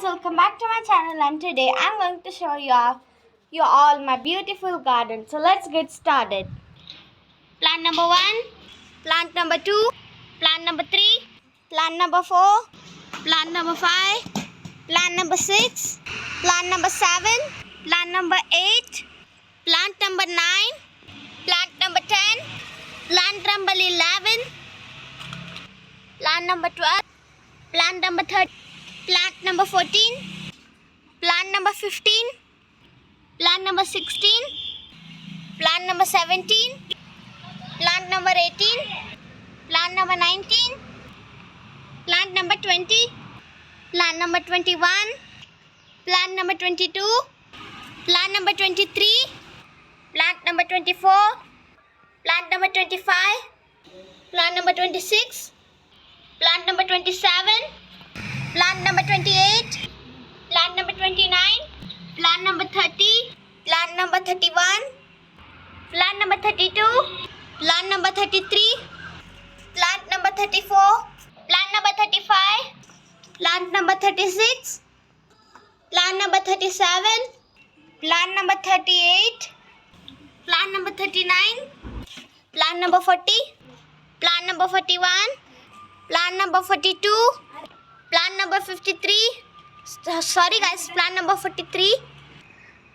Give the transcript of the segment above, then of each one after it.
welcome back to my channel, and today I'm going to show you all my beautiful garden. So let's get started. Plant number 1, plant number 2, plant number 3, plant number 4, plant number 5, plant number 6, plant number 7, plant number 8, plant number 9, plant number 10, plant number 11, plant number 12, plant number 13, plant number 14, plant number 15, plant number 16, plant number 17, plant number 18, plant number 19, plant number 20, plant number 21, plant number 22, plant number 23, plant number 24, plant number 25, plant number 26, plant number 27, plant number 28, plant number 29, plant number 30, plant number 31, plant number 32, plant number 33, plant number 34, plant number 35, plant number 36, plant number 37, plant number 38, plant number 39, plant number 40, plant number 41, plant number 42, plant number 53, plant number 43,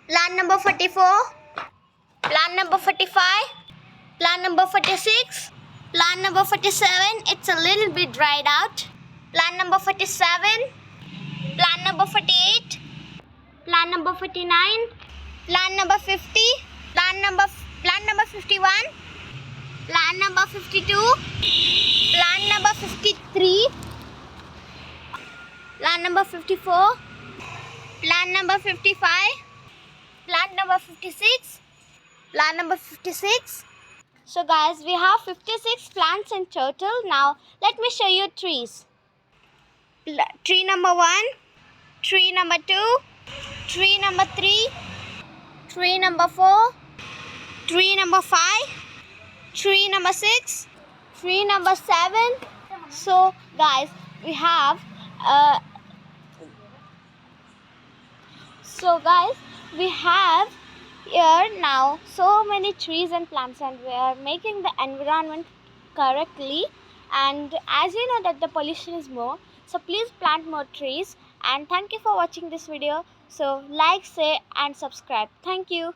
plant number 44, plant number 45, plant number 46, plant number 47, it's a little bit dried out, plant number 47, plant number 48, plant number 49, plant number 50, plant number 51, plant number 52, plant number 53, plant number 54, plant number 55, plant number 56, plant number 56. So guys, we have 56 plants in total. Now let me show you trees. Tree number 1, tree number 2, tree number 3, tree number 4, tree number 5, tree number 6, tree number 7. So guys, we have here now so many trees and plants, and we are making the environment correctly. And as you know that the pollution is more, so please plant more trees. And thank you for watching this video. So like, share and subscribe. Thank you.